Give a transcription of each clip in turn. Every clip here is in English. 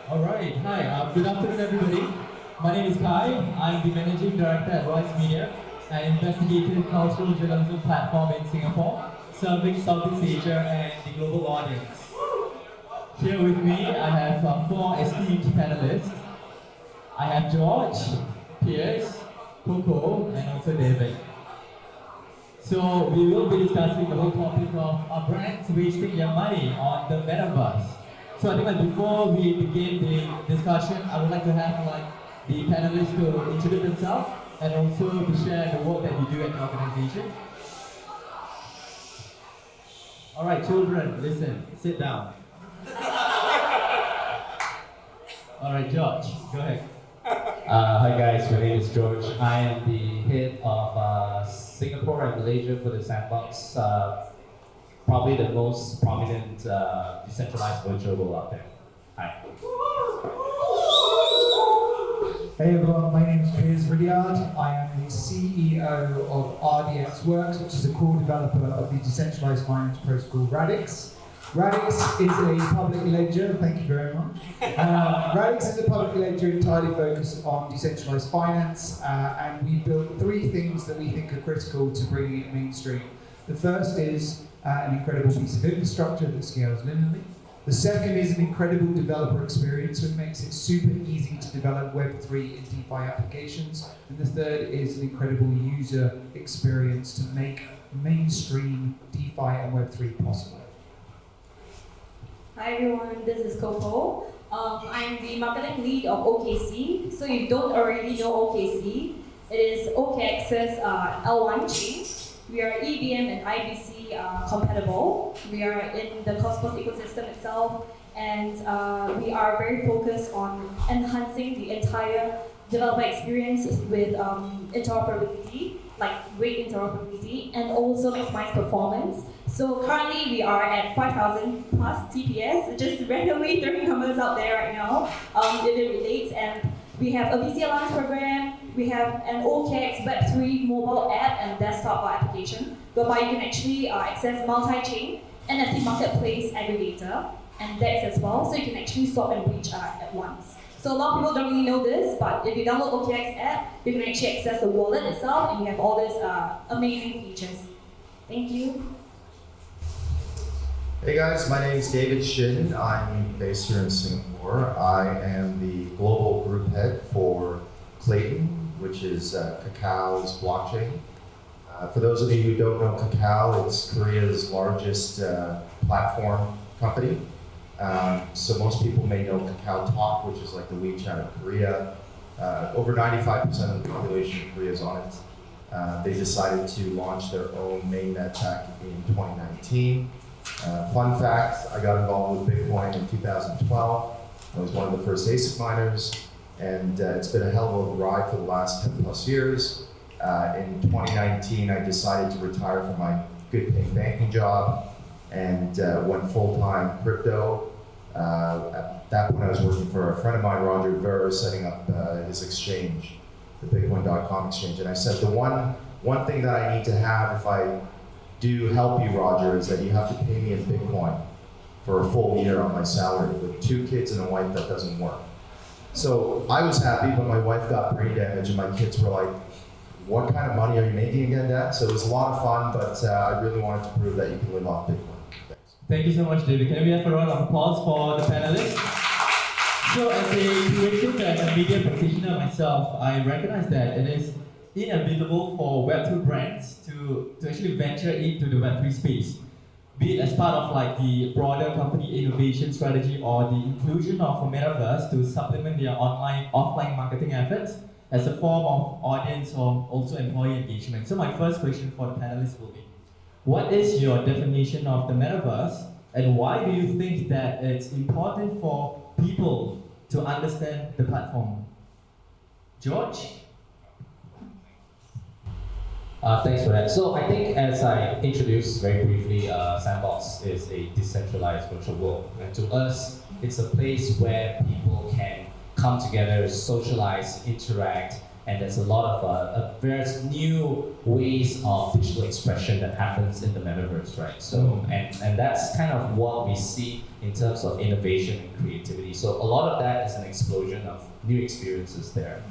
Alright, hi, good afternoon everybody. My name is Kai. I'm the Managing Director at Royce Media, an investigative cultural journalism platform in Singapore, serving Southeast Asia and the global audience. Here with me, I have four esteemed panelists. I have George, Piers, Coco, and also David. So we will be discussing the whole topic of brands wasting their money on the Metaverse. So I think before we begin the discussion, I would like to have the panelists to introduce themselves and also to share the work that we do at the organization. All right, children, listen, sit down. All right, George, go ahead. Hi guys, my name is George. I am the head of Singapore and Malaysia for the Sandbox, probably the most prominent decentralized virtual world out there. Hi. Hey everyone, my name is Piers Ridyard. I am the CEO of RDX Works, which is a core developer of the decentralized finance protocol Radix. Radix is a public ledger, thank you very much. Radix is a public ledger entirely focused on decentralized finance, and we built three things that we think are critical to bringing it mainstream. The first is an incredible piece of infrastructure that scales linearly. The second is an incredible developer experience, which makes it super easy to develop Web3 and DeFi applications. And the third is an incredible user experience to make mainstream DeFi and Web3 possible. Hi everyone, this is Coco. I'm the marketing lead of OKC. So if you don't already know OKC, it is OKX's L1 chain. We are EVM and IBC compatible. We are in the Cosmos ecosystem itself, and we are very focused on enhancing the entire developer experience with interoperability, like great interoperability, and also maximize performance. So currently we are at 5,000 plus TPS, just randomly throwing numbers out there right now. If it relates, and we have a VC Alliance program, we have an OKX Web3 mobile app and desktop application, whereby you can actually access multi-chain, NFT marketplace aggregator, and DEX as well, so you can actually swap and reach at once. So a lot of people don't really know this, but if you download OKX app, you can actually access the wallet itself, and you have all these amazing features. Thank you. Hey guys, my name is David Shin. I'm based here in Singapore. I am the global group head for Clayton, which is Kakao's blockchain. For those of you who don't know Kakao, it's Korea's largest platform company. So most people may know Kakao Talk, which is like the WeChat of Korea. Over 95% of the population of Korea is on it. They decided to launch their own mainnet tech in 2019. Fun fact, I got involved with Bitcoin in 2012. I was one of the first ASIC miners, and it's been a hell of a ride for the last 10 plus years. In 2019, I decided to retire from my good paying banking job and went full-time crypto. At that point, I was working for a friend of mine, Roger Ver, setting up his exchange, the Bitcoin.com exchange. And I said, the one thing that I need to have if I do help you, Roger, is that you have to pay me in Bitcoin for a full year on my salary. With 2 kids and a wife, that doesn't work. So I was happy, but my wife got brain damage, and my kids were like, what kind of money are you making again, Dad? So it was a lot of fun, but I really wanted to prove that you can live off Bitcoin. Thanks. Thank you so much, David. Can we have a round of applause for the panelists? So as a creative and a media practitioner myself, I recognize that it is inevitable for Web2 brands to actually venture into the Web3 space, be it as part of the broader company innovation strategy or the inclusion of a Metaverse to supplement their offline marketing efforts as a form of audience or also employee engagement. So my first question for the panelists will be, what is your definition of the Metaverse, and why do you think that it's important for people to understand the platform? George? Thanks for that. So I think, as I introduced very briefly, Sandbox is a decentralized virtual world. And to us, it's a place where people can come together, socialize, interact, and there's a lot of various new ways of digital expression that happens in the metaverse, right? So, and that's kind of what we see in terms of innovation and creativity. So a lot of that is an explosion of new experiences there,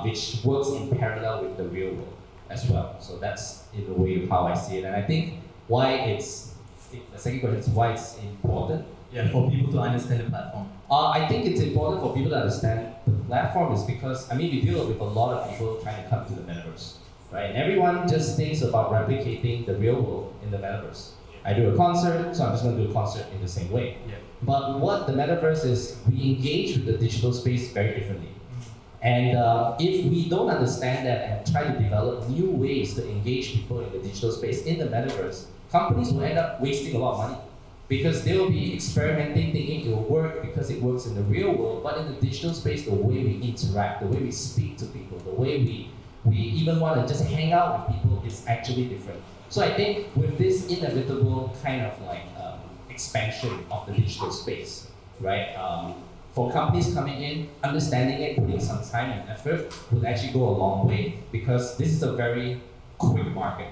which works in parallel with the real world as well. So that's in a way how I see it, and I think why the second question is why it's important. Yeah, for people to understand the platform. I think it's important for people to understand the platform is because, I mean, we deal with a lot of people trying to come to the metaverse, right? And everyone just thinks about replicating the real world in the metaverse. I do a concert, so I'm just going to do a concert in the same way. Yeah. But what the metaverse is, we engage with the digital space very differently. And if we don't understand that and try to develop new ways to engage people in the digital space in the metaverse, companies will end up wasting a lot of money. Because they will be experimenting, thinking it will work because it works in the real world, but in the digital space, the way we interact, the way we speak to people, the way we even want to just hang out with people is actually different. So I think with this inevitable kind of like expansion of the digital space, right? For companies coming in, understanding it, putting some time and effort would actually go a long way because this is a very quick market.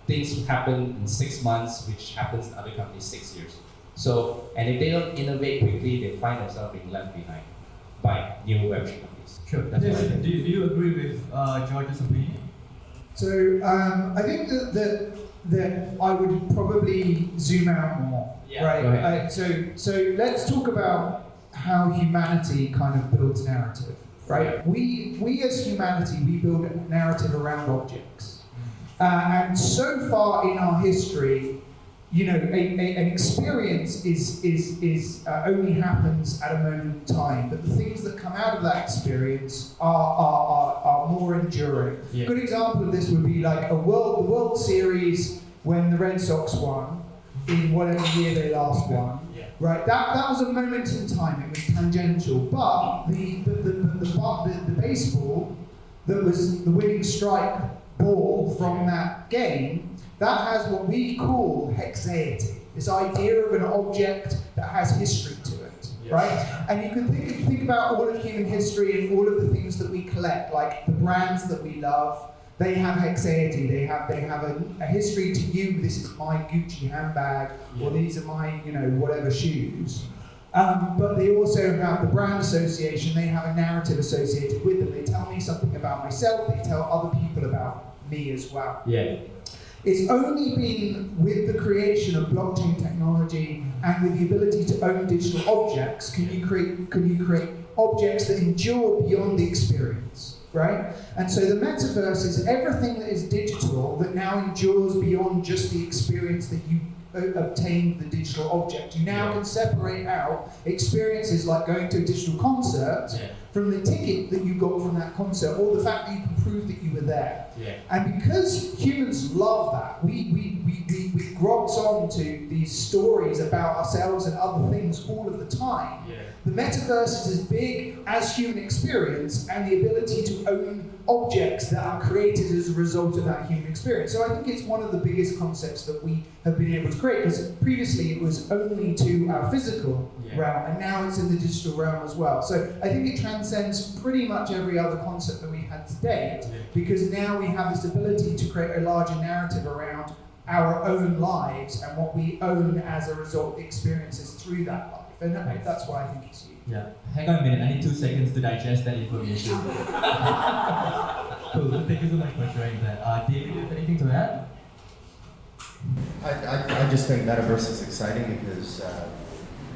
Things happen in 6 months, which happens in other companies 6 years. So, and if they don't innovate quickly, they find themselves being left behind by new Web3 companies. Sure. That's Yes. what I think. Do you agree with George's opinion? So I think that I would probably zoom out more, Yeah, right? go ahead. So let's talk about how humanity kind of builds narrative, right? We as humanity, we build narrative around objects. And so far in our history, you know, an experience is only happens at a moment in time, but the things that come out of that experience are more enduring. Yeah. A good example of this would be like the World Series when the Red Sox won in whatever year they last won. Yeah. Right, that was a moment in time. It was tangential, but the baseball that was the winning strike ball from that game, that has what we call hexaity, this idea of an object that has history to it, right? And you can think about all of human history and all of the things that we collect, like the brands that we love, they have hexaity, they have a history to you. This is my Gucci handbag, or these are my, you know, whatever shoes. But they also have the brand association, they have a narrative associated with them. They tell me something about myself, they tell other people about me as well. Yeah. It's only been with the creation of blockchain technology and with the ability to own digital objects can you create objects that endure beyond the experience, right? And so the metaverse is everything that is digital that now endures beyond just the experience that you obtain the digital object. You now can separate out experiences like going to a digital concert from the ticket that you got from that concert, or the fact that you can prove that you were there. And because humans love that, we grobs on to these stories about ourselves and other things all of the time. The metaverse is as big as human experience and the ability to own objects that are created as a result of that human experience. So I think it's one of the biggest concepts that we have been able to create, because previously it was only to our physical realm, and now it's in the digital realm as well. So I think it transcends pretty much every other concept that we've had to date, because now we have this ability to create a larger narrative around our own lives and what we own as a result of the experiences through that life. And that's why I think it's huge. Yeah. Hang on a minute. I need 2 seconds to digest that information. Cool. Thank you so much for sharing that. David, do you have anything to add? I just think Metaverse is exciting because,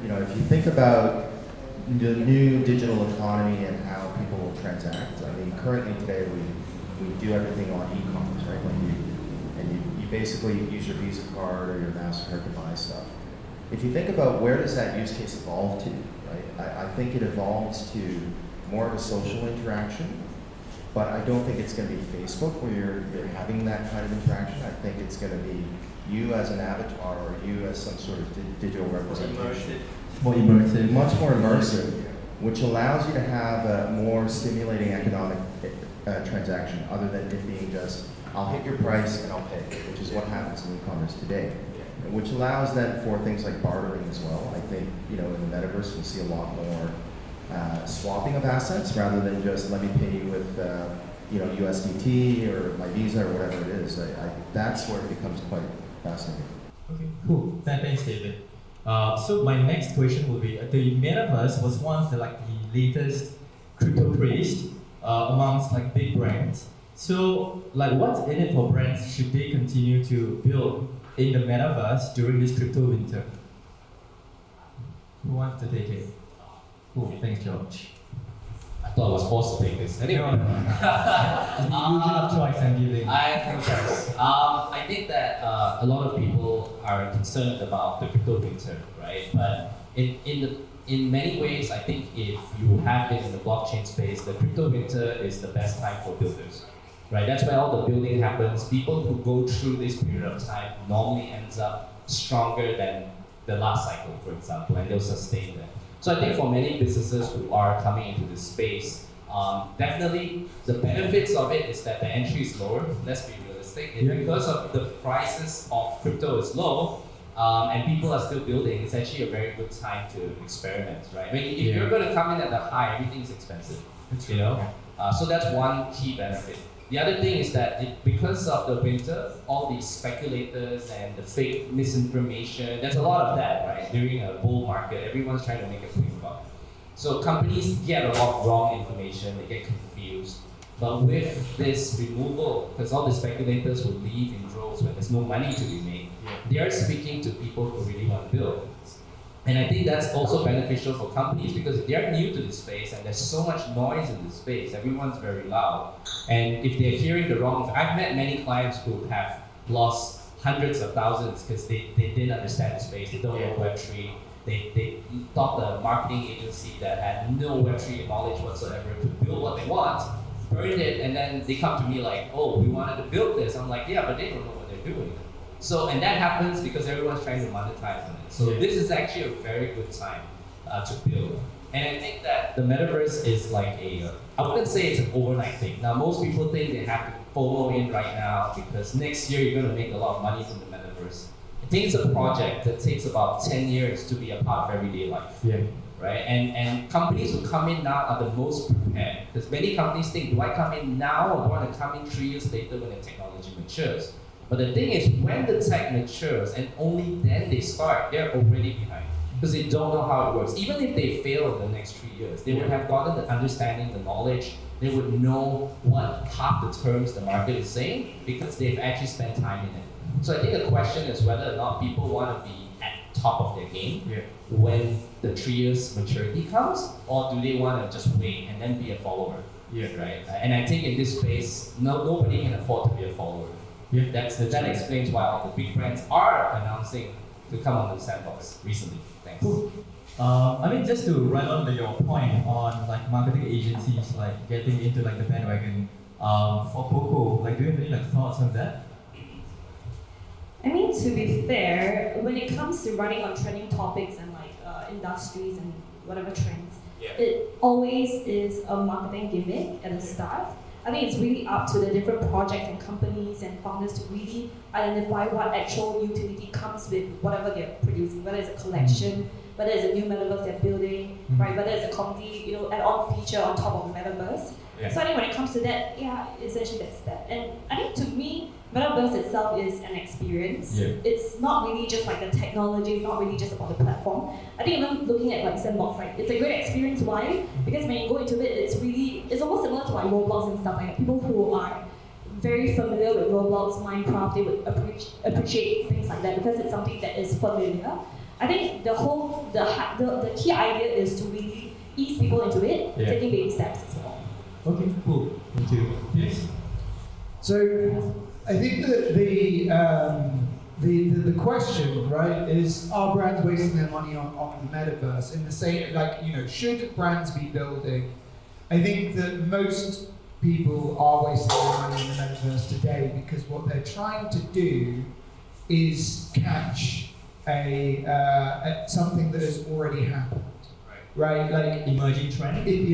you know, if you think about the new digital economy and how people will transact, I mean, currently today we do everything on e-commerce, right? You basically use your Visa card or your MasterCard to buy stuff. If you think about where does that use case evolve to, right? I think it evolves to more of a social interaction, but I don't think it's going to be Facebook where you're having that kind of interaction. I think it's going to be you as an avatar or you as some sort of digital representation. More immersive. Much more immersive, which allows you to have a more stimulating economic transaction other than it being just, I'll hit your price and I'll pay, which is what happens in e-commerce today. Which allows then for things like bartering as well. I think, you know, in the metaverse we'll see a lot more swapping of assets rather than just let me pay you with USDT or my Visa or whatever it is. That's where it becomes quite fascinating. Okay, cool. Thanks, David. So my next question will be: the Metaverse was once the latest crypto craze amongst big brands. So what's in it for brands? Should they continue to build in the Metaverse during this crypto winter? Who wants to take it? Cool. Thanks, George. I thought I was forced to take this. Anyway. No. You have choice I'm giving. I think so. I think that a lot of people are concerned about the crypto winter, right? But in many ways, I think if you have been in the blockchain space, the crypto winter is the best time for builders, right? That's where all the building happens. People who go through this period of time normally ends up stronger than the last cycle, for example, and they'll sustain that. So I think for many businesses who are coming into this space, definitely the benefits of it is that the entry is lower. Let's be realistic. Because of the prices of crypto is low, and people are still building, it's actually a very good time to experiment, right? I mean, if you're going to come in at the high, everything's expensive, you know? So that's one key benefit. The other thing is that because of the winter, all these speculators and the fake misinformation, there's a lot of that, right? During a bull market, everyone's trying to make a quick buck. So companies get a lot of wrong information, they get confused. But with this removal, because all the speculators will leave in droves when there's no money to be made, they are speaking to people who really want to build. And I think that's also beneficial for companies because they're new to this space and there's so much noise in this space. Everyone's very loud. And if they're hearing the wrong, I've met many clients who have lost hundreds of thousands because they didn't understand the space. They don't know Web3. They thought the marketing agency that had no Web3 knowledge whatsoever could build what they want, burned it, and then they come to me like, oh, we wanted to build this. I'm like, yeah, but they don't know what they're doing. So, and that happens because everyone's trying to monetize on it. So this is actually a very good time to build. And I think that the Metaverse is like I wouldn't say it's an overnight thing. Now, most people think they have to FOMO in right now because next year you're going to make a lot of money from the Metaverse. I think it's a project that takes about 10 years to be a part of everyday life. Right? And companies who come in now are the most prepared. Because many companies think, do I come in now or do I want to come in 3 years later when the technology matures? But the thing is, when the tech matures and only then they start, they're already behind because they don't know how it works. Even if they fail in the next 3 years, they would have gotten the understanding, the knowledge, they would know what half the terms the market is saying because they've actually spent time in it. So I think the question is whether or not people want to be at top of their game when the 3 years maturity comes, or do they want to just wait and then be a follower? Right? And I think in this space, nobody can afford to be a follower. That explains why all the big brands are announcing to come on the sandbox recently. Thanks. Cool. Just to run on to your point on marketing agencies getting into the bandwagon for Coco, do you have any thoughts on that? I mean, to be fair, when it comes to running on trending topics and industries and whatever trends, it always is a marketing gimmick at the start. I think it's really up to the different projects and companies and founders to really identify what actual utility comes with whatever they're producing, whether it's a collection, whether it's a new metaverse they're building, right? Whether it's a comedy, add-on feature on top of the metaverse. So I think when it comes to that, essentially that's that. And I think to me, metaverse itself is an experience. It's not really just the technology, it's not really just about the platform. I think even looking at Sandbox, it's a great experience. Why? Because when you go into it, it's almost similar to Roblox and stuff like that. People who are very familiar with Roblox, Minecraft, they would appreciate things like that because it's something that is familiar. I think the key idea is to really ease people into it, taking baby steps as well. Okay, cool. Thank you. Yes? So I think that the question, right, is are brands wasting their money on the metaverse? In the same, should brands be building? I think that most people are wasting their money in the metaverse today because what they're trying to do is catch something that has already happened. Right, emerging trend. The thing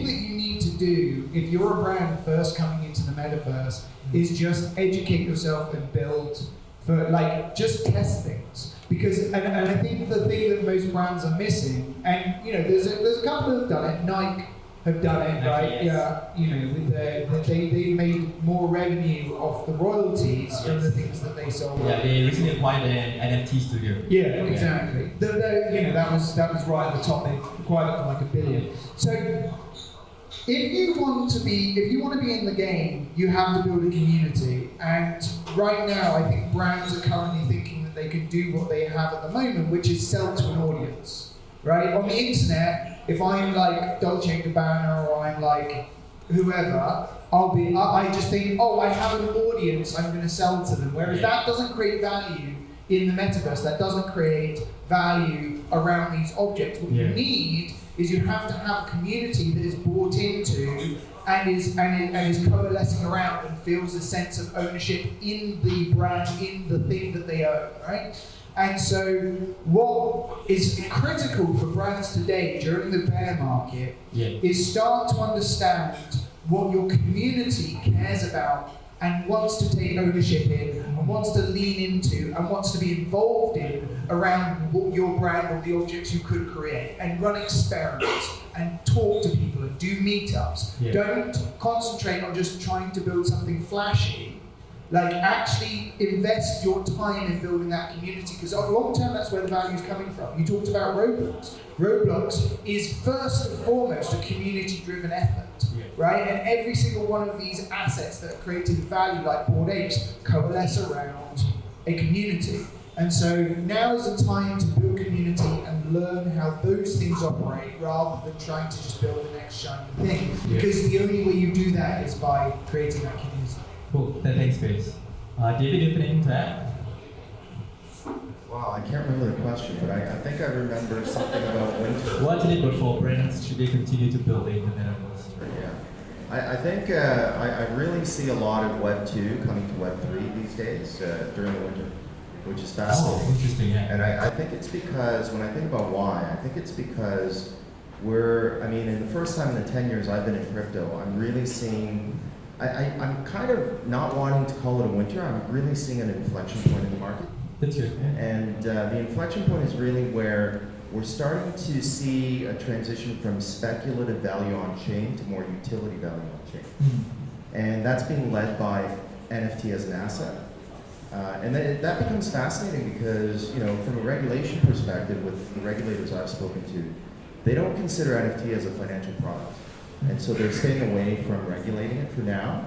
that you need to do if you're a brand first coming into the metaverse is just educate yourself and build for just test things because and I think the thing that most brands are missing and there's a couple that have done it. Nike have done it, right? Actually, yes. Yeah, you know, with they made more revenue off the royalties from the things that they sold. Yeah, they recently acquired an NFT studio. Yeah, exactly. You know, that was right at the top. They acquired it for like $1 billion. So, if you want to be in the game, you have to build a community. And right now, I think brands are currently thinking that they can do what they have at the moment, which is sell to an audience, right? On the internet, if I'm like Dolce & Gabbana or I'm like whoever, I just think, oh, I have an audience, I'm going to sell to them. Whereas that doesn't create value in the metaverse. That doesn't create value around these objects. What you need is you have to have a community that is bought into and is coalescing around and feels a sense of ownership in the brand, in the thing that they own, right? And so what is critical for brands today during the bear market is start to understand what your community cares about and wants to take ownership in and wants to lean into and wants to be involved in around what your brand or the objects you could create, and run experiments and talk to people and do meetups. Don't concentrate on just trying to build something flashy. Like, actually invest your time in building that community, because long term that's where the value is coming from. You talked about Roblox. Roblox is first and foremost a community-driven effort, right? And every single one of these assets that are creating value, like Bored Apes, coalesce around a community. And so now is the time to build community and learn how those things operate, rather than trying to just build the next shiny thing. Because the only way you do that is by creating that community. Cool, thanks, Chris. David, you have anything to add? Well, I can't remember the question, but I think I remember something about winter. What's in it but for brands should they continue to build in the metaverse? Yeah. I think I really see a lot of Web 2 coming to Web 3 these days during the winter, which is fascinating. Oh, interesting, yeah. And I think it's because, when I think about why, I think it's because in the first time in the 10 years I've been in crypto, I'm really seeing, I'm kind of not wanting to call it a winter, I'm really seeing an inflection point in the market. That's good, yeah. And the inflection point is really where we're starting to see a transition from speculative value on chain to more utility value on chain. And that's being led by NFT as an asset. And then that becomes fascinating because, from a regulation perspective, with the regulators I've spoken to, they don't consider NFT as a financial product. And so they're staying away from regulating it for now,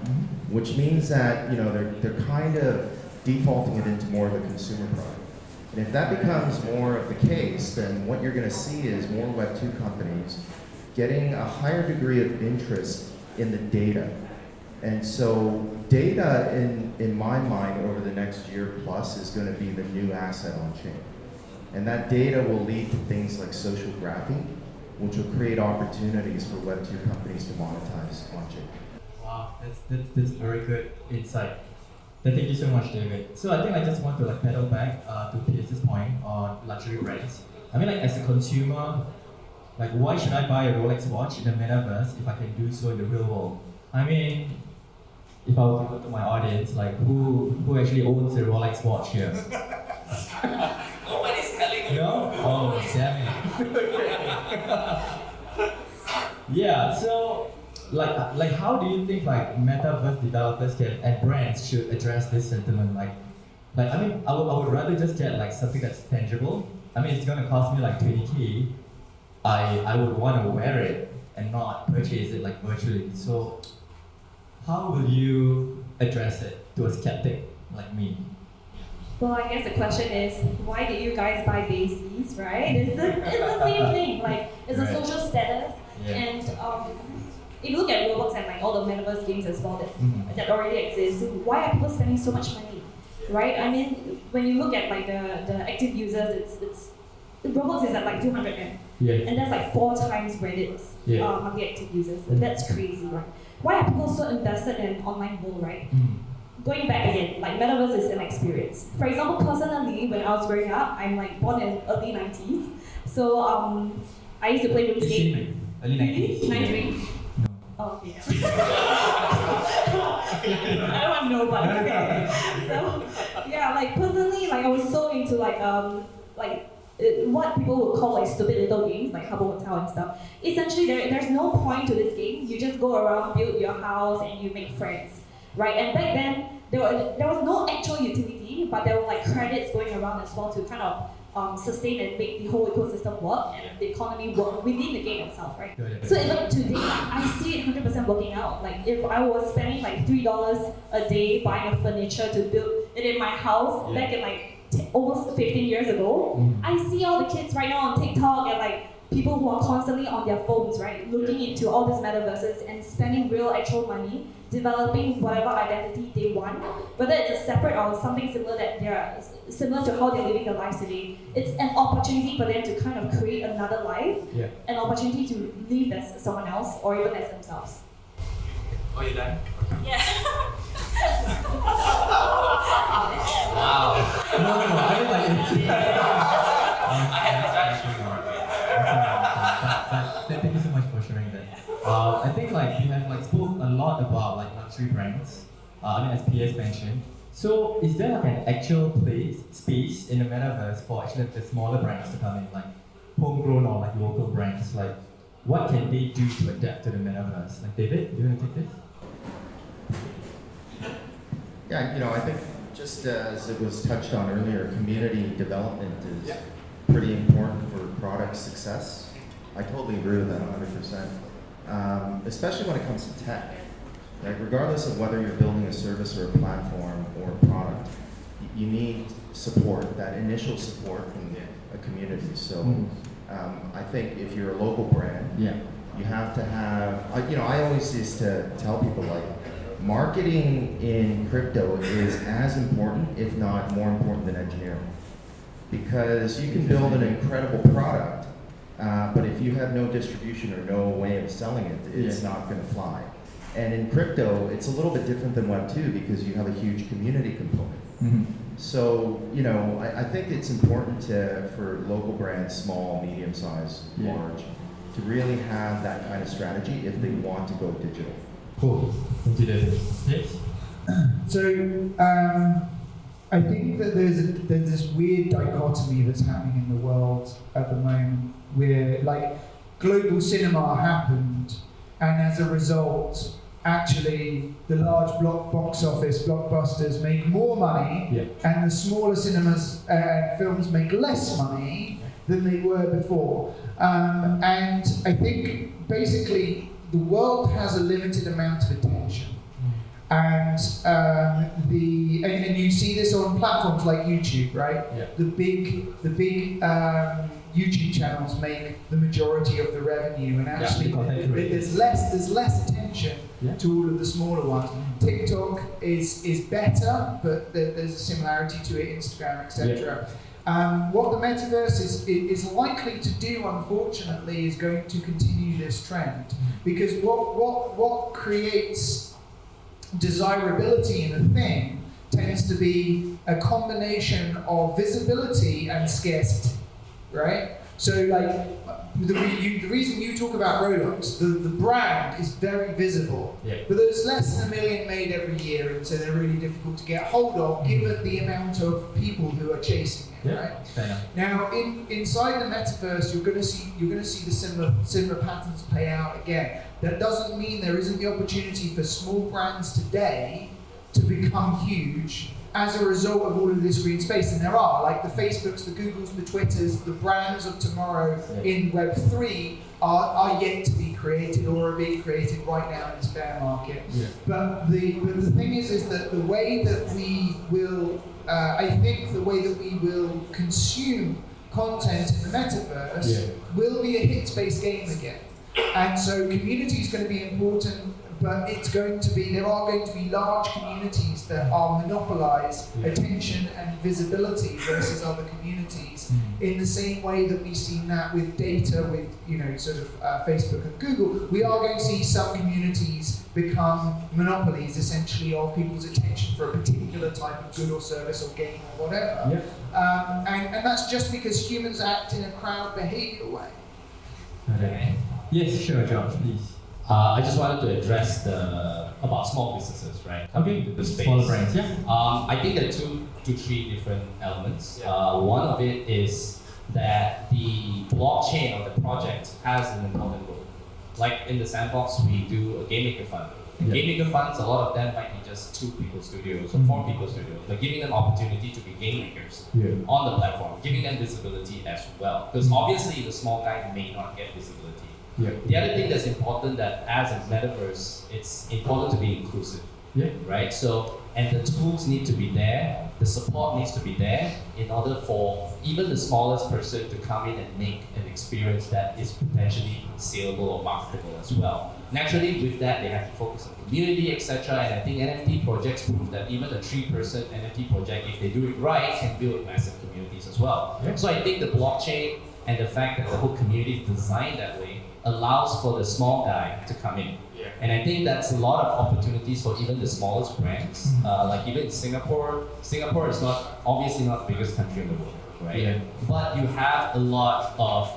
which means that, they're kind of defaulting it into more of a consumer product. And if that becomes more of the case, then what you're going to see is more Web 2 companies getting a higher degree of interest in the data. And so data, in my mind, over the next year plus, is going to be the new asset on chain. And that data will lead to things like social graphing, which will create opportunities for Web 2 companies to monetize on chain. Wow, that's very good insight. Thank you so much, David. So I think I just want to pedal back to Pierce's point on luxury brands. I mean, as a consumer, why should I buy a Rolex watch in the metaverse if I can do so in the real world? I mean, if I were to go to my audience, who actually owns a Rolex watch here? Nobody's telling you. No? Oh, damn it. Yeah, so how do you think metaverse developers and brands should address this sentiment? I would rather just get something that's tangible. I mean, it's gonna cost me 20K. I would want to wear it and not purchase it virtually. So how will you address it to a skeptic like me? Well, I guess the question is, why did you guys buy Basies, right? It's the same thing. It's a social status. Yeah. And if you look at Roblox and all the metaverse games as well that already exist, why are people spending so much money, right? I mean, when you look at the active users, Roblox is at 200 M, and that's 4 times Reddit's monthly active users. That's crazy, right? Why are people so invested in online world, right? Going back again, metaverse is an experience. For example, personally, when I was growing up, I'm born in early 90s, so I used to play RuneScape. Early 90s. 93. Oh, okay. I don't want to know, but okay. So, yeah, personally, I was so into what people would call like stupid little games, like Habbo Hotel and stuff. Essentially, there's no point to this game. You just go around, build your house, and you make friends, right? And back then, there was no actual utility, but there were like credits going around as well to kind of sustain and make the whole ecosystem work and the economy work within the game itself, right? So even today, I see it 100% working out. Like if I was spending like $3 a day buying a furniture to build it in my house back in like almost 15 years ago, I see all the kids right now on TikTok and like people who are constantly on their phones, right? Looking into all these metaverses and spending real actual money, developing whatever identity they want, whether it's a separate or something similar that they're similar to how they're living their lives today. It's an opportunity for them to kind of create another life, an opportunity to live as someone else or even as themselves. Oh, you done? Yeah. Wow. No, I mean like thank you so much for sharing that. I think like we have like spoke a lot about like luxury brands. I mean as PS mentioned. So is there like an actual space in the metaverse for actually the smaller brands to come in, like homegrown or like local brands? Like what can they do to adapt to the metaverse? Like David, do you want to take this? Yeah, I think just as it was touched on earlier, community development is pretty important for product success. I totally agree with that 100%, especially when it comes to tech. Right? Regardless of whether you're building a service or a platform or a product, you need support, that initial support from a community. So I think if you're a local brand, you have to have, I always used to tell people like, marketing in crypto is as important, if not more important than engineering. Because you can build an incredible product, but if you have no distribution or no way of selling it, it's not going to fly. And in crypto, it's a little bit different than Web 2 because you have a huge community component. So, I think it's important for local brands, small, medium-sized, large, to really have that kind of strategy if they want to go digital. Cool. Thank you, David. Yes? So, I think that there's this weird dichotomy that's happening in the world at the moment where, like, global cinema happened, and as a result, actually, the large box office blockbusters make more money, and the smaller cinemas films make less money than they were before. And I think, basically, the world has a limited amount of attention. And and you see this on platforms like YouTube, right? The big YouTube channels make the majority of the revenue, and actually there's less attention to all of the smaller ones. TikTok is better, but there's a similarity to it, Instagram, etc. What the metaverse is likely to do, unfortunately, is going to continue this trend, because what creates desirability in a thing tends to be a combination of visibility and scarcity, right? So like the reason you talk about Roblox, the brand is very visible, but there's less than 1 million made every year, and so they're really difficult to get hold of given the amount of people who are chasing it, right? Now inside the metaverse, you're going to see the similar patterns play out again. That doesn't mean there isn't the opportunity for small brands today to become huge as a result of all of this green space. And there are, like the Facebooks, the Googles, the Twitters, the brands of tomorrow in Web 3 are yet to be created or are being created right now in this bear market. But the thing is that the way that we will, I think the way that we will consume content in the metaverse will be a hits-based game again. And so community is going to be important, but there are going to be large communities that are monopolize attention and visibility versus other communities in the same way that we've seen that with data, with Facebook and Google. We are going to see some communities become monopolies, essentially, of people's attention for a particular type of good or service or game or whatever. And that's just because humans act in a crowd behavior way. Yes, sure, George, please. I just wanted to address about small businesses, right? Coming into the space. Smaller brands, I think there are 2 to 3 different elements. One of it is that the blockchain or the project has an important role. Like in the sandbox, we do a game maker fund. Yeah. Game maker funds, a lot of them might be just 2 people studios or 4 people studios, but giving them opportunity to be game makers on the platform, giving them visibility as well. Because obviously the small guy may not get visibility. The other thing that's important that as a metaverse, it's important to be inclusive. Right? So, and the tools need to be there, the support needs to be there in order for even the smallest person to come in and make an experience that is potentially saleable or marketable as well. Naturally, with that, they have to focus on community, etc. And I think NFT projects prove that even a 3-person NFT project, if they do it right, can build massive communities as well. So I think the blockchain and the fact that the whole community is designed that way allows for the small guy to come in. And I think that's a lot of opportunities for even the smallest brands. Like even in Singapore is not obviously not the biggest country in the world, right? But you have a lot of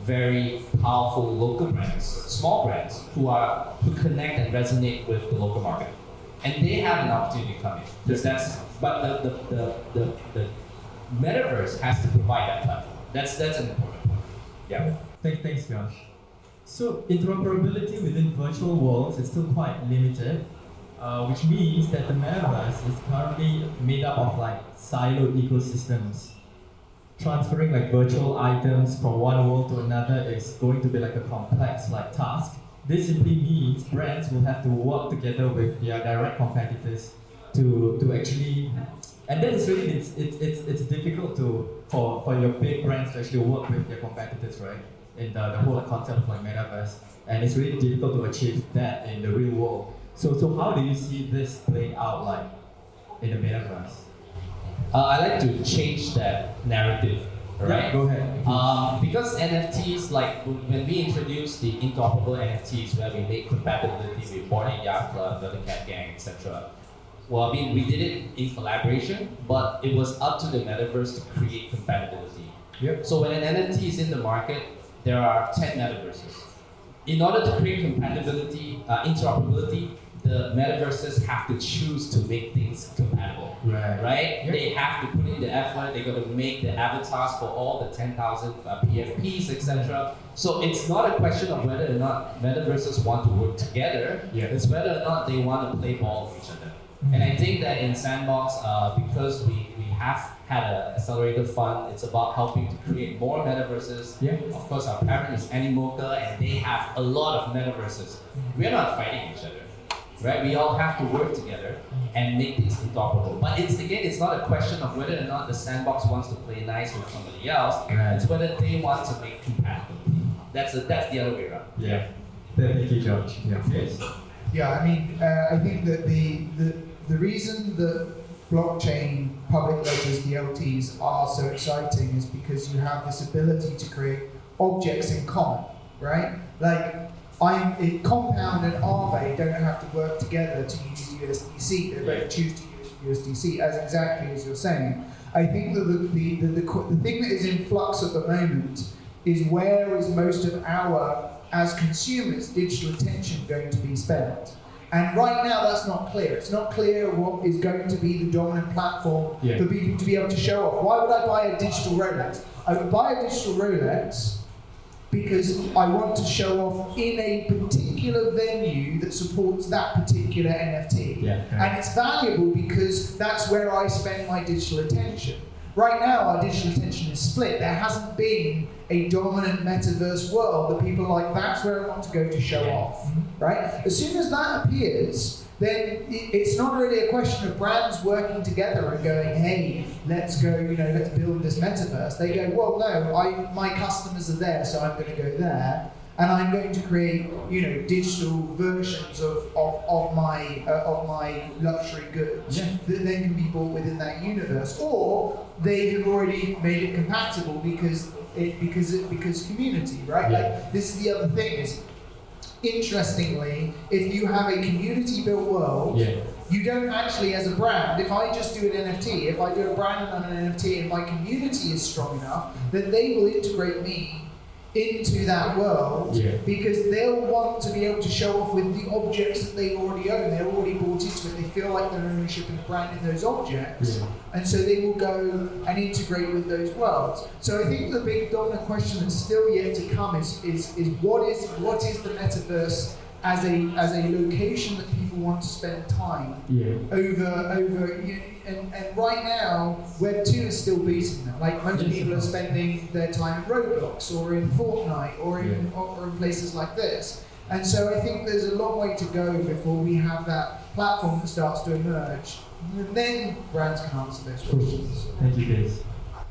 very powerful local brands, small brands who connect and resonate with the local market, and they have an opportunity to come in. But the metaverse has to provide that platform. That's an important point. Thanks, Josh. So interoperability within virtual worlds is still quite limited, which means that the metaverse is currently made up of like siloed ecosystems. Transferring like virtual items from one world to another is going to be like a complex like task. This simply means brands will have to work together with their direct competitors to actually, and then it's really it's difficult for your big brands to actually work with their competitors, right? In the whole concept of like metaverse, and it's really difficult to achieve that in the real world. So how do you see this playing out like in the metaverse? I like to change that narrative, right? Go ahead. Because NFTs, like when we introduced the interoperable NFTs, where we make compatibility with Bored Ape Yacht Club, the Cat Gang, etc. Well, I mean, we did it in collaboration, but it was up to the metaverse to create compatibility. So when an NFT is in the market, there are 10 metaverses. In order to create compatibility, interoperability, the metaverses have to choose to make things compatible, right? They have to put in the effort, they got to make the avatars for all the 10,000 PFPs, etc. So it's not a question of whether or not metaverses want to work together, it's whether or not they want to play ball with each other. And I think that in Sandbox, because we have had an accelerated fund, it's about helping to create more metaverses. Of course, our parent is Animoca, and they have a lot of metaverses. We're not fighting each other, right? We all have to work together and make things interoperable. But it's not a question of whether or not the Sandbox wants to play nice with somebody else. It's whether they want to make compatibility. That's the other way around. Thank you, George. I mean, I think that the reason that blockchain public ledgers, DLTs, are so exciting is because you have this ability to create objects in common, right? Like, Compound and Aave don't have to work together to use USDC. They both choose to use USDC, as exactly as you're saying. I think that the thing that is in flux at the moment is where is most of our, as consumers, digital attention going to be spent? And right now, that's not clear. It's not clear what is going to be the dominant platform for people to be able to show off. Why would I buy a digital Rolex? I would buy a digital Rolex because I want to show off in a particular venue that supports that particular NFT. And it's valuable because that's where I spend my digital attention. Right now, our digital attention is split. There hasn't been a dominant metaverse world that people are like, that's where I want to go to show off, right? As soon as that appears, then it's not really a question of brands working together and going, hey, let's go, let's build this metaverse. They go, well, no, my customers are there, so I'm going to go there. And I'm going to create, digital versions of my luxury goods that then can be bought within that universe, or they have already made it compatible because community, right? Like, this is the other thing is, interestingly, if you have a community-built world, you don't actually, as a brand, if I just do an NFT, if I do a brand on an NFT and my community is strong enough, then they will integrate me into that world Yeah. because they'll want to be able to show off with the objects that they already own. They're already bought into it. They feel like they're ownership and brand in those objects. Yeah. And so they will go and integrate with those worlds. So I think the big dominant question that's still yet to come is what is the metaverse as a location that people want to spend time over and right now Web 2 is still beating them. Like most people are spending their time in Roblox or in Fortnite or in places like this. And so I think there's a long way to go before we have that platform that starts to emerge. And then brands can answer those questions. Thank you, guys.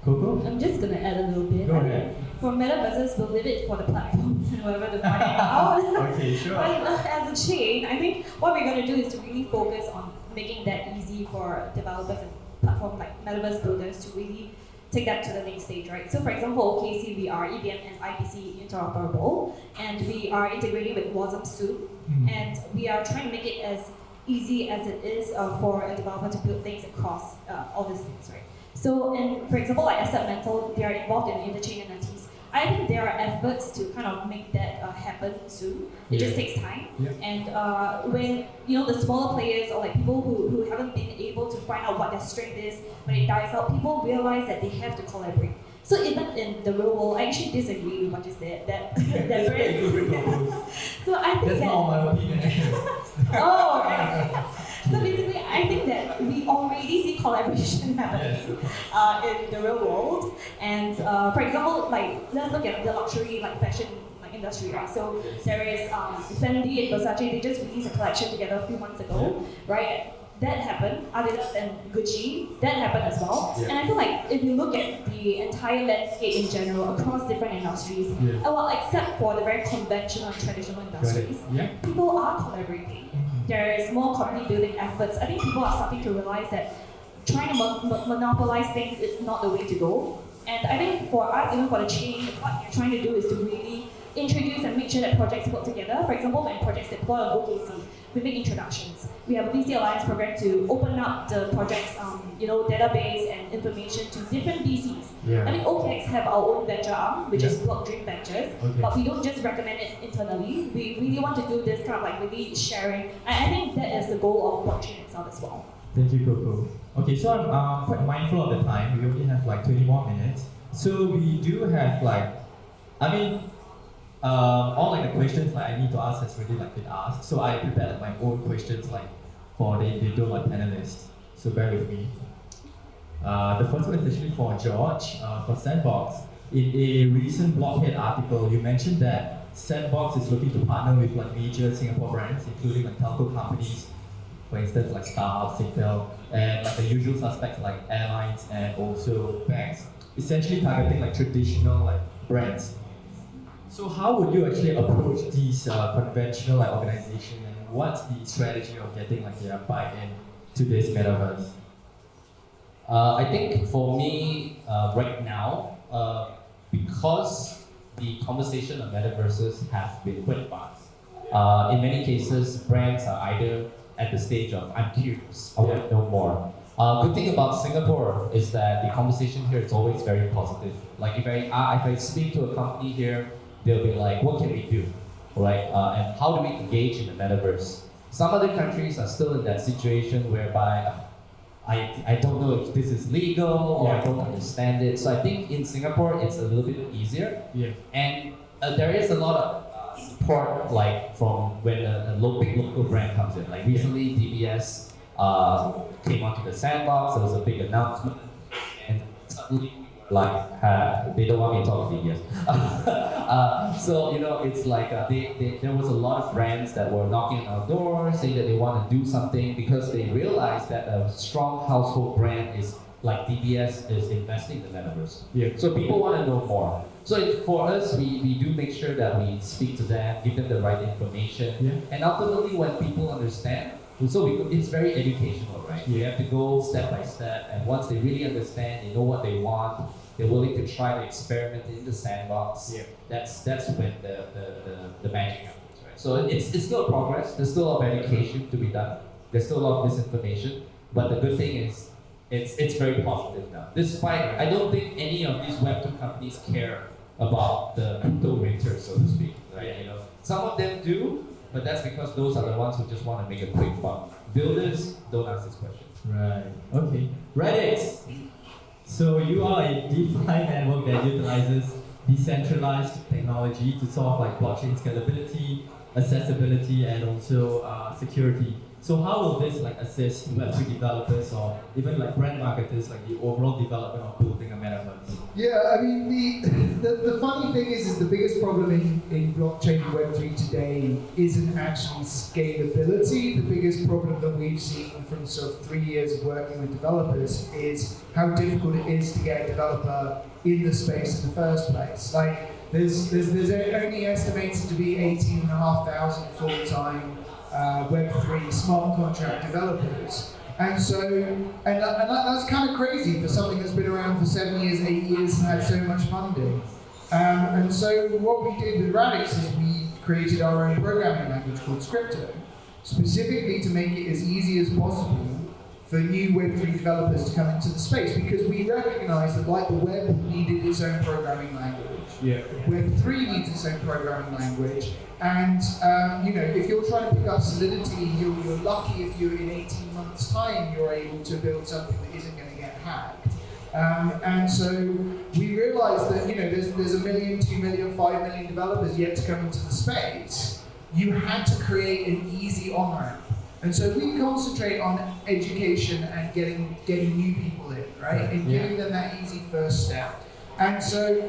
Coco? I'm just gonna add a little bit. Go ahead. For metaverses, we'll leave it for the platforms and whoever to find it out. Okay, sure. But as a chain, I think what we're going to do is to really focus on making that easy for developers and platform like metaverse builders to really take that to the next stage, right? So for example, OKC, we are EVM and IBC interoperable, and we are integrating with WASM soon, and we are trying to make it as easy as it is for a developer to build things across all these things, right? So, and for example, like Asset Mental, they are involved in interchain NFTs. I think there are efforts to kind of make that happen soon. It just takes time. Yeah. And when the smaller players or like people who haven't been able to find out what their strength is, when it dies out, people realize that they have to collaborate. So even in the real world, I actually disagree with what you said. That so I think That's that. not my opinion. Oh, right. So basically, I think that we already see collaboration happening in the real world. And for example, like let's look at the luxury fashion industry, right? So there is Fendi and Versace. They just released a collection together a few months ago, right? That happened. Adidas and Gucci, that happened as well. Yeah. And I feel like if you look at the entire landscape in general across different industries, well, except for the very conventional and traditional industries, people are collaborating. There is more community building efforts. I think people are starting to realize that trying to monopolize things is not the way to go. And I think for us, even for the chain, what you're trying to do is to really introduce and make sure that projects work together. For example, when projects deploy on OKC, we make introductions. We have a VC Alliance program to open up the project's database and information to different VCs. I mean, OKX have our own venture arm, which is Block Dream Ventures, but we don't just recommend it internally. We really want to do this kind of really sharing. And I think that is the goal of blockchain itself as well. Thank you, Coco. Okay, so I'm quite mindful of the time. We only have 20 more minutes. So we do have all the questions I need to ask has already been asked. So I prepared my own questions for the individual panelists. So bear with me. The first one is actually for George, for Sandbox. In a recent Blockhead article, you mentioned that Sandbox is looking to partner with major Singapore brands, including telco companies, for instance Starhub, Singtel, and the usual suspects like airlines and also banks, essentially targeting traditional brands. So how would you actually approach these conventional organizations, and what's the strategy of getting their buy-in to this metaverse? I think for me, right now, because the conversation on metaverses has been quite advanced, in many cases, brands are either at the stage of, I'm curious, I want to know more. Good thing about Singapore is that the conversation here is always very positive. If I speak to a company here, they'll be like, what can we do, right? And how do we engage in the metaverse? Some other countries are still in that situation whereby I don't know if this is legal or I don't understand it. So I think in Singapore, it's a little bit easier. And there is a lot of support from when a big local brand comes in. Recently, DBS came onto the Sandbox, there was a big announcement, and suddenly they don't want me to talk to DBS. So it's there was a lot of brands that were knocking on our door saying that they want to do something because they realized that a strong household brand is like DBS is investing in the metaverse. So people want to know more. So for us, we do make sure that we speak to them, give them the right information, and ultimately when people understand, so it's very educational, right? You have to go step by step, and once they really understand, they know what they want, they're willing to try to experiment in the sandbox. That's when the magic happens, right? So it's still progress. There's still a lot of education to be done. There's still a lot of misinformation, but the good thing is it's very positive now. Despite I don't think any of these Web2 companies care about the crypto winter, so to speak. Right? You know, some of them do, but that's because those are the ones who just want to make a quick buck. Builders don't ask this question. Right. Okay. Radix. So you are a DeFi network that utilizes decentralized technology to solve like blockchain scalability, accessibility, and also security. So how will this like assist Web3 developers or even like brand marketers like the overall development of building a metaverse? Yeah, I mean, the funny thing is the biggest problem in blockchain and Web3 today isn't actually scalability. The biggest problem that we've seen from sort of 3 years of working with developers is how difficult it is to get a developer in the space in the first place. Like, there's only estimated to be 18,500 full-time Web3 smart contract developers. And so, that's kind of crazy for something that's been around for 7 years, 8 years, and had so much funding. And so what we did with Radix is we created our own programming language called Scripto, specifically to make it as easy as possible for new Web3 developers to come into the space, because we recognize that like the web needed its own programming language, Web3 needs its own programming language, and if you're trying to pick up Solidity, you're lucky if you're in 18 months' time you're able to build something that isn't going to get hacked. And so we realized that there's 1 million, 2 million, 5 million developers yet to come into the space. You had to create an easy on-ramp. And so we concentrate on education and getting new people in, right? And giving them that easy first step. And so,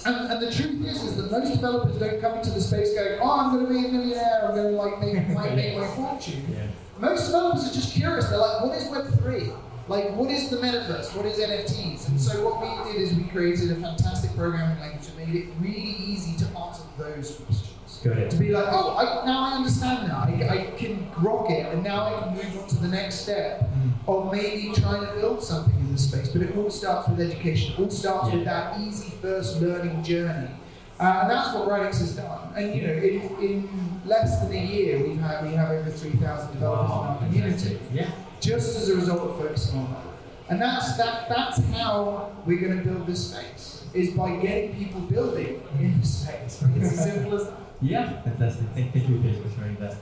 and the truth is that most developers don't come into the space going, oh, I'm going to be a millionaire, I'm going to make my fortune. Yeah. Most developers are just curious. They're like, what is Web3? Like, what is the Metaverse? What is NFTs? And so what we did is we created a fantastic programming language that made it really easy to answer those questions. To be like, oh, now I understand now. I can grok it, and now I can move on to the next step of maybe trying to build something in the space. But it all starts with education. It all starts with that easy first learning journey. And that's what Radix has done. And in less than a year, we have over 3,000 developers in our community. Yeah. Just as a result of focusing on that. And that's how we're going to build this space, is by getting people building in the space. It's as simple as that. Yeah, fantastic. Thank you guys for sharing that.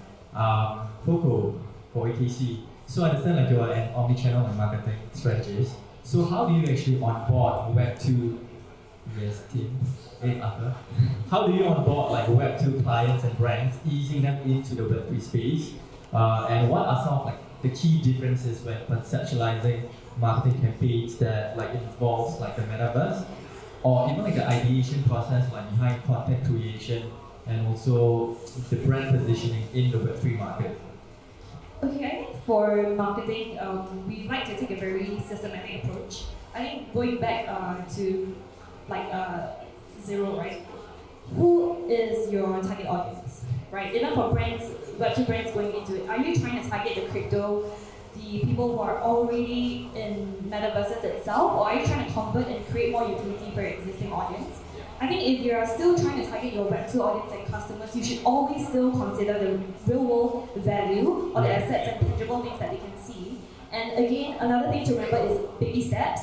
Coco, for AKC. So I understand like you are an omni-channel and marketing strategist. So how do you actually onboard Web2 team? How do you onboard like Web2 clients and brands, easing them into the Web3 space? And what are some of like the key differences when conceptualizing marketing campaigns that like involves like the metaverse, or even like the ideation process like behind content creation and also the brand positioning in the Web3 market? Okay, I think for marketing, we like to take a very systematic approach. I think going back to like zero, right? Who is your target audience, right? Even for brands, Web2 brands going into it, are you trying to target the crypto, the people who are already in metaverses itself, or are you trying to convert and create more utility for your existing audience? I think if you are still trying to target your Web2 audience and customers, you should always still consider the real-world value or the assets and tangible things that they can see. And again, another thing to remember is baby steps.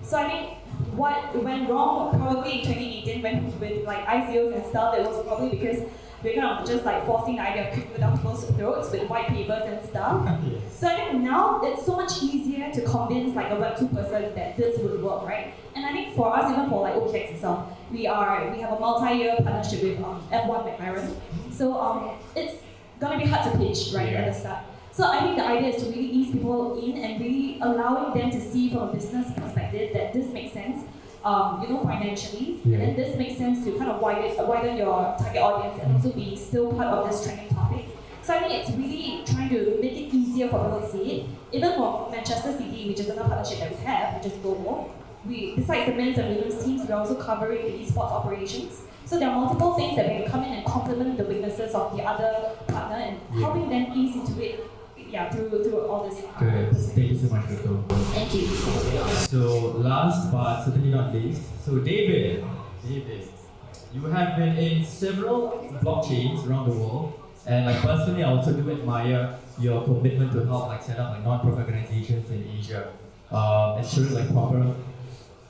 So I think what went wrong probably in 2018 with like ICOs and stuff, it was probably because we're kind of just like forcing the idea of crypto down people's throats with white papers and stuff. So I think now it's so much easier to convince like a Web2 person that this would work, right? And I think for us, even for like OKX itself, we have a multi-year partnership with F1 McLaren. So it's gonna be hard to pitch right at the start. So I think the idea is to really ease people in and really allowing them to see from a business perspective that this makes sense, financially, and then this makes sense to kind of widen your target audience and also be still part of this trending topic. So I think it's really trying to make it easier for people to see it. Even for Manchester City, which is another partnership that we have, which is global, besides the men's and women's teams, we're also covering the esports operations. So there are multiple things that we can come in and complement the weaknesses of the other partner and helping them ease into it through all this. Good. Thank you so much, Rico. Thank you. So last but certainly not least, so David, you have been in several blockchains around the world, and like personally, I also do admire your commitment to help like set up like non-profit organizations in Asia, ensuring like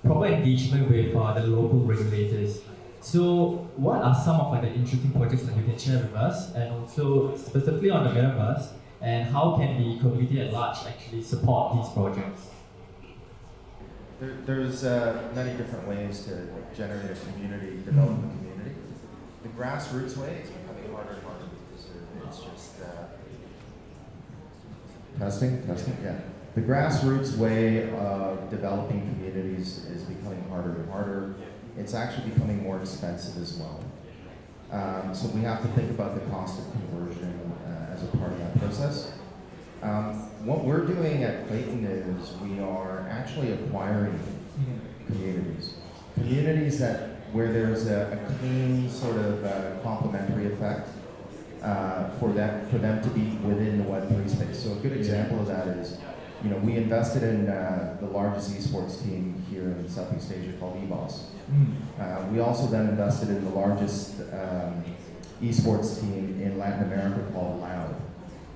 proper engagement with the local regulators. So, what are some of like the interesting projects that you can share with us, and also specifically on the Metaverse, and how can the community at large actually support these projects? There's many different ways to generate a community, develop a community. The grassroots way is becoming harder and harder because it's just testing. Yeah. The grassroots way of developing communities is becoming harder and harder. It's actually becoming more expensive as well. So we have to think about the cost of conversion as a part of that process. What we're doing at Clayton is we are actually acquiring communities. Communities where there's a clean sort of complementary effect for them to be within the Web3 space. So a good example of that is, we invested in the largest esports team here in Southeast Asia called EBOS. We also then invested in the largest esports team in Latin America called Loud.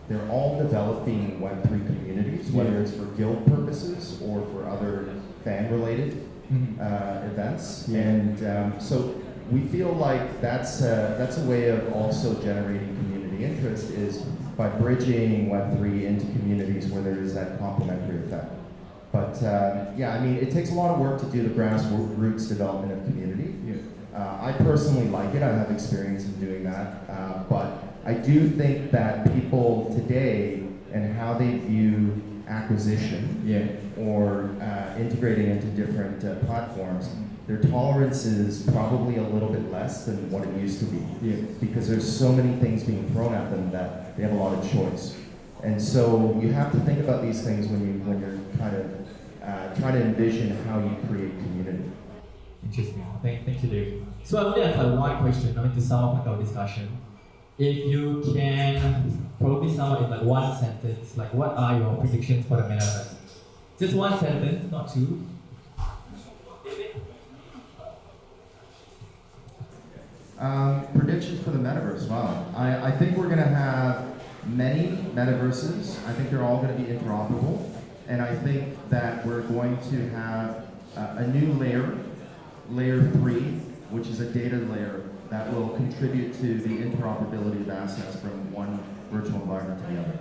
They're all developing Web3 communities, whether it's for guild purposes or for other fan-related events. And so we feel like that's a way of also generating community interest, is by bridging Web3 into communities where there is that complementary effect. But it takes a lot of work to do the grassroots development of community. I personally like it. I have experience in doing that. But I do think that people today and how they view acquisition or integrating into different platforms, their tolerance is probably a little bit less than what it used to be. Because there's so many things being thrown at them that they have a lot of choice. And so you have to think about these things when you're kind of trying to envision how you create community. Interesting. Thank you, Dave. So I only have like one question. To sum up our discussion. If you can probably sum up in like one sentence, like what are your predictions for the Metaverse? Just one sentence, not two. Predictions for the Metaverse. Wow. I think we're going to have many Metaverses. I think they're all going to be interoperable. And I think that we're going to have a new layer 3, which is a data layer that will contribute to the interoperability of assets from one virtual environment to the other.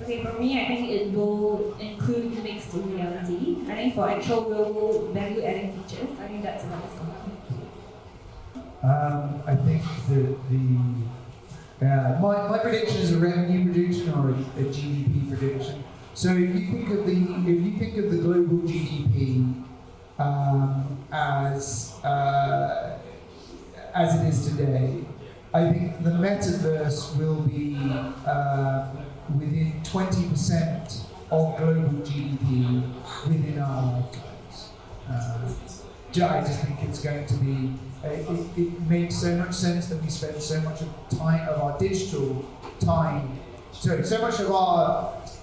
Okay, for me, I think it will include mixed reality. I think for actual real value-adding features, I think that's another thing. I think my prediction is a revenue prediction or a GDP prediction. So if you think of the global GDP as it is today, I think the Metaverse will be within 20% of global GDP within our lifetimes. I just think it's going to be. It makes so much sense that we spend so much of our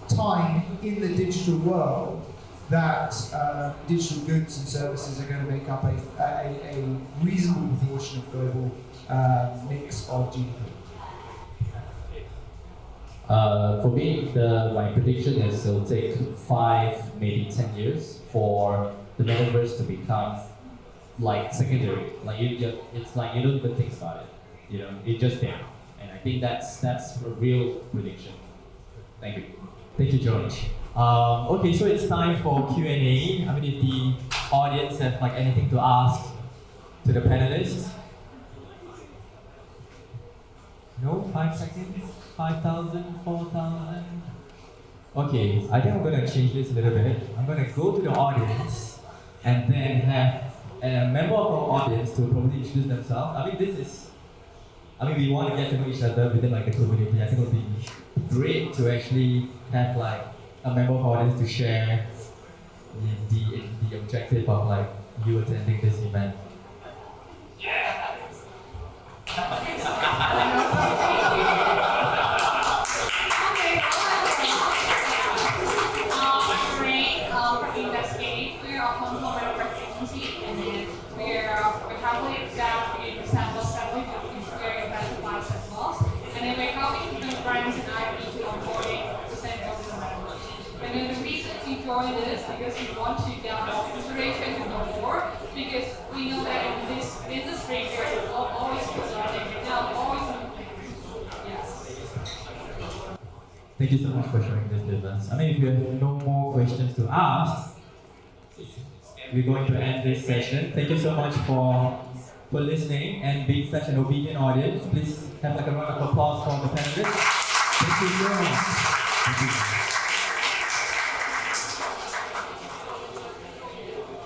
time in the digital world, that digital goods and services are going to make up a reasonable proportion of global mix of GDP. For me, my prediction is it'll take 5, maybe 10 years for the Metaverse to become like secondary. Like it's like you don't even think about it. It's just there. And I think that's a real prediction. Thank you. Thank you, George. Okay, so it's time for Q&A. If the audience have like anything to ask to the panelists. No? 5 seconds? 5,000? 4,000? Okay, I think I'm going to change this a little bit. I'm going to go to the audience and then have a member of our audience to probably introduce themselves. We want to get to know each other within like the community. I think it would be great to actually have like a member of our audience to share the objective of like you attending this event. Join this because we want to get more inspiration to know more, because we we know that in this industry, we're always preserving, always, yes. Thank you so much for sharing this with us. I mean, if you have no more questions to ask, we're going to end this session. Thank you so much for listening and being such an obedient audience. Please have like a round of applause for the panelists. Thank you so much. Thank you.